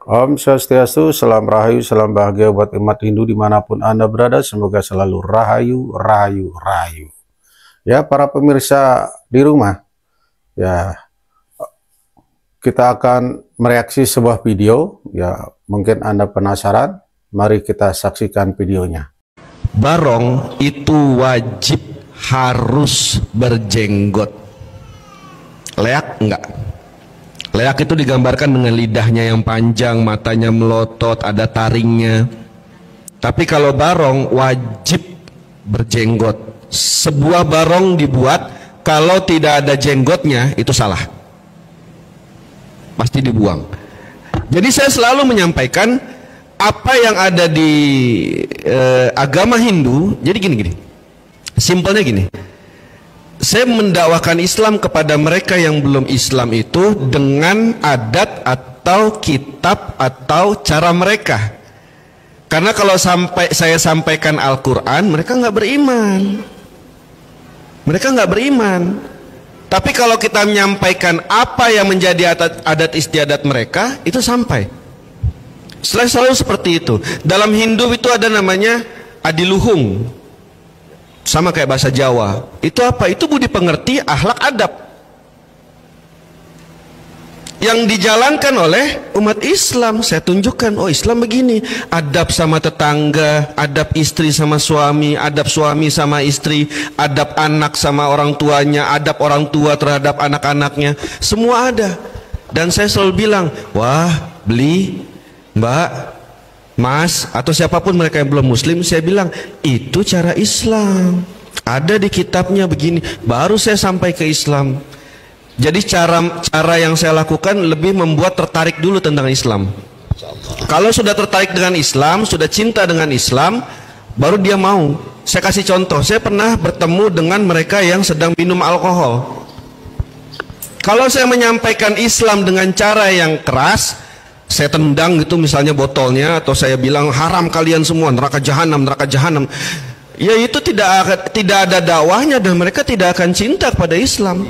Om Swastiastu, salam rahayu, salam bahagia buat umat Hindu dimanapun Anda berada. Semoga selalu rahayu, rahayu, rahayu. Ya, para pemirsa di rumah, ya kita akan mereaksi sebuah video. Ya, mungkin Anda penasaran. Mari kita saksikan videonya. Barong itu wajib harus berjenggot. Leak enggak? Leak itu digambarkan dengan lidahnya yang panjang, matanya melotot, ada taringnya. Tapi kalau barong wajib berjenggot. Sebuah barong dibuat, kalau tidak ada jenggotnya itu salah, pasti dibuang. Jadi saya selalu menyampaikan apa yang ada di agama Hindu. Jadi gini, simpelnya gini. Saya mendakwakan Islam kepada mereka yang belum Islam itu dengan adat atau kitab atau cara mereka. Karena kalau saya sampaikan Al-Quran, mereka nggak beriman. Mereka nggak beriman. Tapi kalau kita menyampaikan apa yang menjadi adat istiadat mereka, itu sampai. Selalu seperti itu. Dalam Hindu itu ada namanya adiluhung. Sama kayak bahasa Jawa. Itu apa? Itu budi pengerti, akhlak, adab yang dijalankan oleh umat Islam. Saya tunjukkan, oh Islam begini, adab sama tetangga, adab istri sama suami, adab suami sama istri, adab anak sama orang tuanya, adab orang tua terhadap anak-anaknya, semua ada. Dan saya selalu bilang, wah beli, mbak, mas, atau siapapun mereka yang belum muslim, saya bilang itu cara Islam, ada di kitabnya begini, baru saya sampai ke Islam. Jadi cara yang saya lakukan lebih membuat tertarik dulu tentang Islam. Kalau sudah tertarik dengan Islam, sudah cinta dengan Islam, baru dia mau. Saya kasih contoh, saya pernah bertemu dengan mereka yang sedang minum alkohol. Kalau saya menyampaikan Islam dengan cara yang keras, saya tendang gitu misalnya botolnya, atau saya bilang haram kalian semua, neraka jahanam, neraka jahanam, ya itu tidak ada dakwahnya dan mereka tidak akan cinta kepada Islam.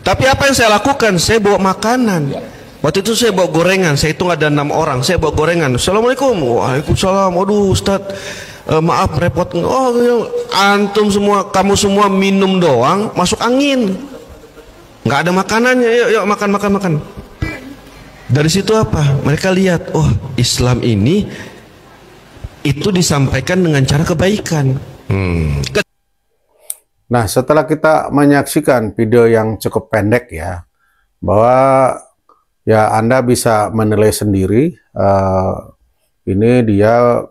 Tapi apa yang saya lakukan? Saya bawa makanan. Waktu itu saya bawa gorengan, saya hitung ada 6 orang, saya bawa gorengan. Assalamualaikum. Waalaikumsalam. Waduh Ustaz, maaf repot. Oh antum semua, kamu semua minum doang, masuk angin, nggak ada makanannya. Yuk makan. Dari situ apa? Mereka lihat, oh Islam ini itu disampaikan dengan cara kebaikan. Nah, setelah kita menyaksikan video yang cukup pendek ya, bahwa ya Anda bisa menilai sendiri. Ini dia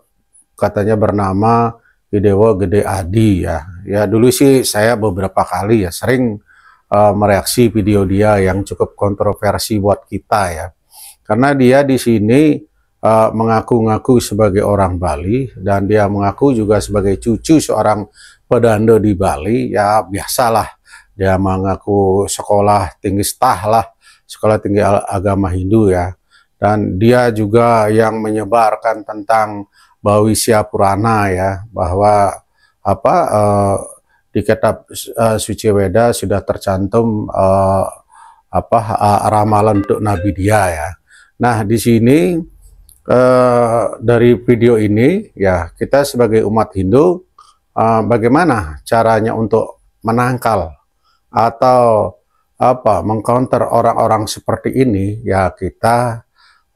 katanya bernama Idewo Gede Adi ya. Ya dulu sih saya beberapa kali ya sering mereaksi video dia yang cukup kontroversi buat kita ya. Karena dia di sini mengaku-ngaku sebagai orang Bali dan dia mengaku juga sebagai cucu seorang pedanda di Bali. Ya biasalah, dia mengaku sekolah tinggi sekolah tinggi agama Hindu ya. Dan dia juga yang menyebarkan tentang Bhawisya Purana ya, bahwa apa di kitab suci Weda sudah tercantum ramalan untuk Nabi dia ya. Nah, di sini dari video ini ya, kita sebagai umat Hindu bagaimana caranya untuk menangkal atau mengcounter orang-orang seperti ini ya. Kita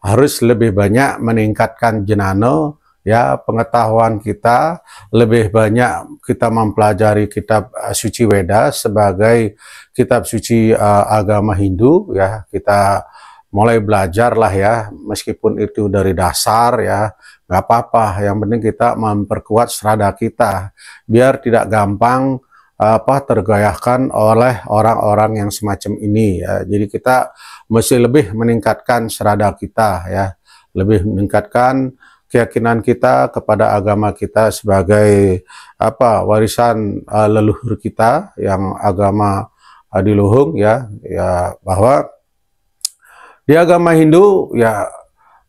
harus lebih banyak meningkatkan jenano ya, pengetahuan kita, lebih banyak kita mempelajari kitab suci Weda sebagai kitab suci agama Hindu ya. Kita mulai belajar lah ya, meskipun itu dari dasar ya, nggak apa-apa. Yang penting kita memperkuat serada kita, biar tidak gampang tergoyahkan oleh orang-orang yang semacam ini ya. Jadi kita mesti lebih meningkatkan serada kita ya, lebih meningkatkan keyakinan kita kepada agama kita sebagai warisan leluhur kita yang agama Adiluhung ya, bahwa di agama Hindu ya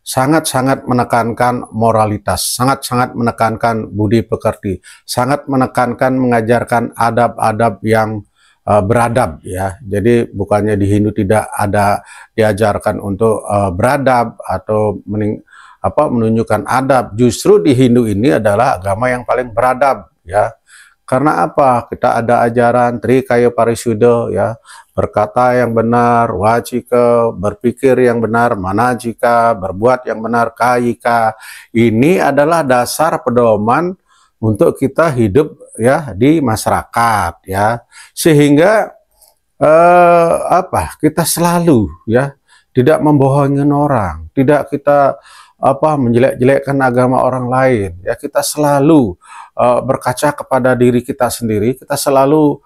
sangat-sangat menekankan moralitas, sangat-sangat menekankan budi pekerti, sangat menekankan mengajarkan adab-adab yang beradab ya. Jadi bukannya di Hindu tidak ada diajarkan untuk beradab atau menunjukkan adab. Justru di Hindu ini adalah agama yang paling beradab ya. Karena apa? Kita ada ajaran Trikaya Parisuddha ya, berkata yang benar, wacika, berpikir yang benar, manajika, berbuat yang benar, kayika. Ini adalah dasar pedoman untuk kita hidup ya di masyarakat ya. Sehingga kita selalu ya tidak membohongin orang, tidak kita menjelek-jelekkan agama orang lain ya. Kita selalu berkaca kepada diri kita sendiri, kita selalu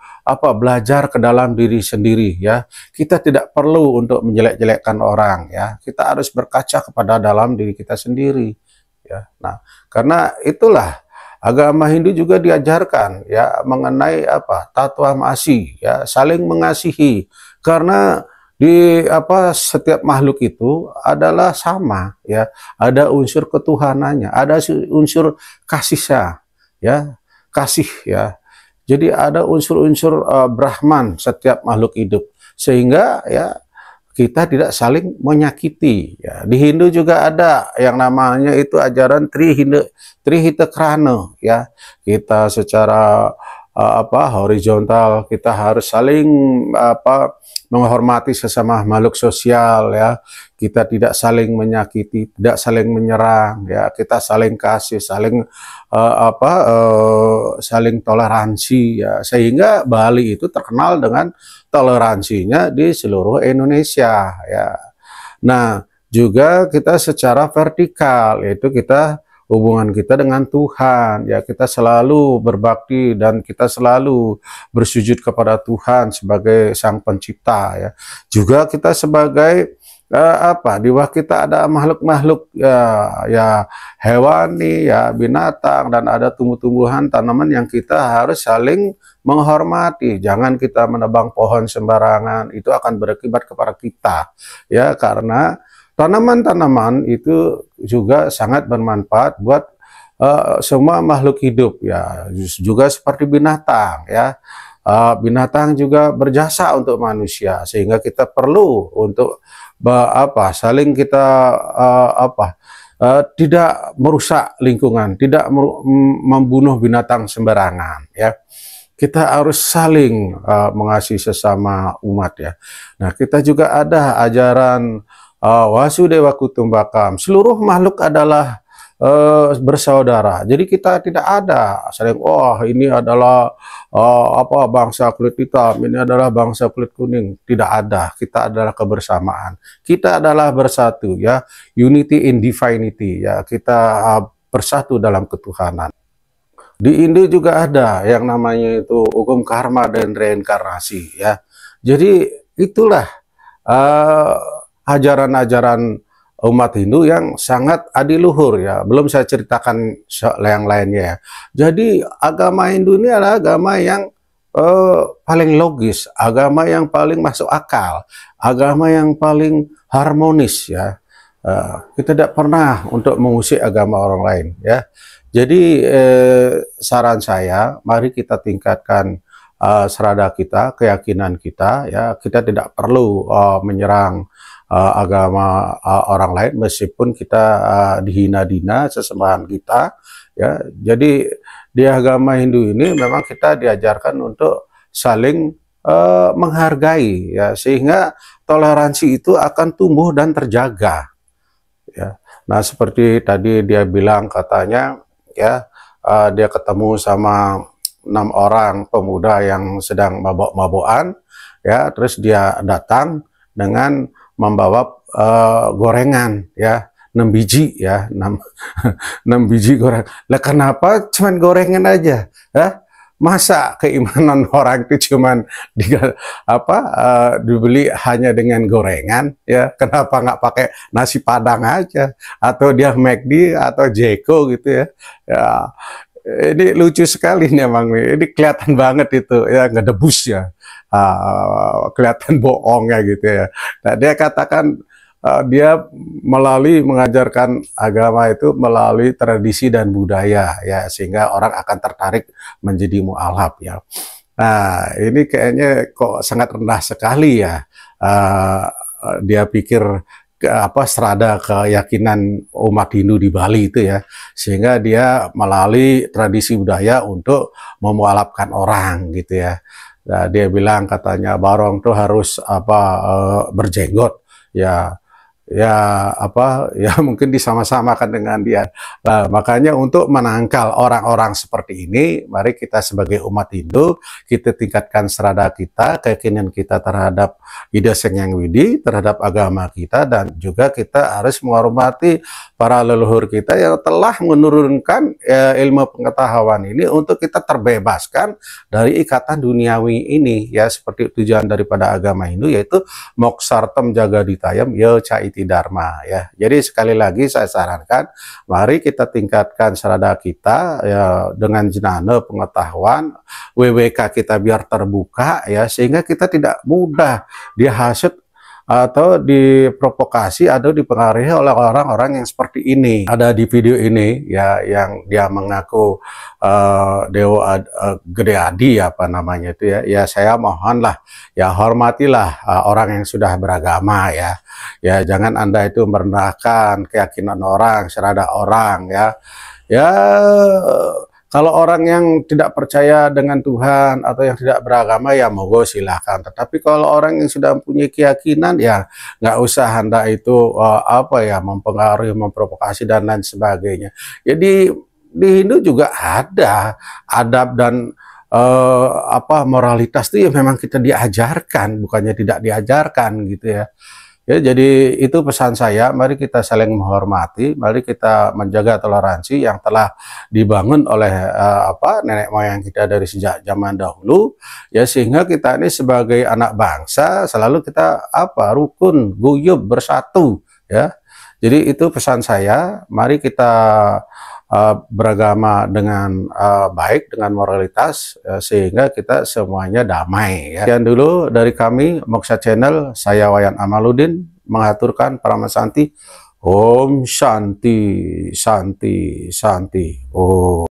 belajar ke dalam diri sendiri ya. Kita tidak perlu untuk menjelek-jelekkan orang ya. Kita harus berkaca kepada dalam diri kita sendiri ya. Nah, karena itulah agama Hindu juga diajarkan ya mengenai tatwa masi ya, saling mengasihi. Karena di setiap makhluk itu adalah sama ya, ada unsur ketuhanannya, ada unsur kasih kasih ya. Jadi ada unsur-unsur Brahman setiap makhluk hidup, sehingga ya kita tidak saling menyakiti ya. Di Hindu juga ada yang namanya itu ajaran Trihitakrana ya. Kita secara horizontal kita harus saling menghormati sesama makhluk sosial ya. Kita tidak saling menyakiti, tidak saling menyerang ya. Kita saling kasih, saling saling toleransi ya. Sehingga Bali itu terkenal dengan toleransinya di seluruh Indonesia ya. Nah, juga kita secara vertikal, yaitu kita hubungan kita dengan Tuhan ya, kita selalu berbakti dan kita selalu bersujud kepada Tuhan sebagai Sang Pencipta ya. Juga kita sebagai di bawah kita ada makhluk-makhluk ya hewani ya, binatang, dan ada tumbuh-tumbuhan, tanaman yang kita harus saling menghormati. Jangan kita menebang pohon sembarangan, itu akan berakibat kepada kita ya, karena tanaman-tanaman itu juga sangat bermanfaat buat semua makhluk hidup ya, juga seperti binatang ya. Binatang juga berjasa untuk manusia, sehingga kita perlu untuk saling kita tidak merusak lingkungan, tidak membunuh binatang sembarangan ya. Kita harus saling mengasihi sesama umat ya. Nah, kita juga ada ajaran Wasudewa Kutumbakam, seluruh makhluk adalah bersaudara. Jadi kita tidak ada saling ini adalah bangsa kulit hitam, ini adalah bangsa kulit kuning. Tidak ada. Kita adalah kebersamaan. Kita adalah bersatu ya, unity in divinity ya. Kita bersatu dalam ketuhanan. Di Hindu juga ada yang namanya itu hukum karma dan reinkarnasi ya. Jadi itulah ajaran-ajaran umat Hindu yang sangat adiluhur ya. Belum saya ceritakan yang lainnya ya. Jadi agama Hindu ini adalah agama yang paling logis, agama yang paling masuk akal, agama yang paling harmonis ya. Kita tidak pernah untuk mengusik agama orang lain ya. Jadi saran saya, mari kita tingkatkan serada kita, keyakinan kita ya. Kita tidak perlu menyerang agama orang lain, meskipun kita dihina-dina sesembahan kita ya. Jadi di agama Hindu ini memang kita diajarkan untuk saling menghargai ya, sehingga toleransi itu akan tumbuh dan terjaga ya. Nah, seperti tadi dia bilang, katanya ya dia ketemu sama 6 orang pemuda yang sedang mabok-mabokan ya, terus dia datang dengan membawa gorengan ya, 6 biji ya, 6 biji goreng. Lah kenapa cuman gorengan aja ya? Masa keimanan orang itu cuman dibeli hanya dengan gorengan ya? Kenapa nggak pakai nasi padang aja, atau dia McD atau Jeko gitu ya? Ya, ini lucu sekali nih emang nih. Ini kelihatan banget itu ya, ngedebus ya, kelihatan bohongnya gitu ya. Nah, dia katakan dia melalui mengajarkan agama itu melalui tradisi dan budaya ya, sehingga orang akan tertarik menjadi mu'alaf ya. Nah, ini kayaknya kok sangat rendah sekali ya. Eh, dia pikir apa serada keyakinan umat Hindu di Bali itu ya, sehingga dia melalui tradisi budaya untuk memualafkan orang gitu ya. Nah, dia bilang katanya Barong tuh harus apa berjenggot ya. Ya apa ya mungkin disama-samakan dengan dia. Nah, makanya untuk menangkal orang-orang seperti ini, mari kita sebagai umat Hindu kita tingkatkan serada kita, keyakinan kita terhadap Ida Seng Hyang Widi, terhadap agama kita, dan juga kita harus menghormati para leluhur kita yang telah menurunkan ilmu pengetahuan ini untuk kita terbebaskan dari ikatan duniawi ini ya, seperti tujuan daripada agama Hindu yaitu moksartem jagaditayam yo caiti dharma ya. Jadi sekali lagi saya sarankan mari kita tingkatkan serada kita ya dengan jenana pengetahuan, WWK kita biar terbuka ya, sehingga kita tidak mudah dihasut atau diprovokasi atau dipengaruhi oleh orang-orang yang seperti ini. Ada di video ini ya yang dia mengaku Dewa Gede Adi apa namanya itu ya. Ya saya mohonlah ya hormatilah orang yang sudah beragama ya. Ya jangan Anda itu merendahkan keyakinan orang, serada orang ya. Ya kalau orang yang tidak percaya dengan Tuhan atau yang tidak beragama ya monggo silahkan. Tetapi kalau orang yang sudah mempunyai keyakinan ya nggak usah Anda itu apa ya mempengaruhi, memprovokasi dan lain sebagainya. Jadi di Hindu juga ada adab dan apa moralitas itu ya memang kita diajarkan, bukannya tidak diajarkan gitu ya. Ya, jadi itu pesan saya, mari kita saling menghormati, mari kita menjaga toleransi yang telah dibangun oleh apa nenek moyang kita dari sejak zaman dahulu, ya sehingga kita ini sebagai anak bangsa selalu kita apa rukun, guyub, bersatu, ya. Jadi itu pesan saya, mari kita beragama dengan baik, dengan moralitas, sehingga kita semuanya damai. Ya. Sekian dulu dari kami, Moksha Channel, saya Wayan Amaludin, mengaturkan Paramasanti, Om Shanti, Shanti, Shanti, Om.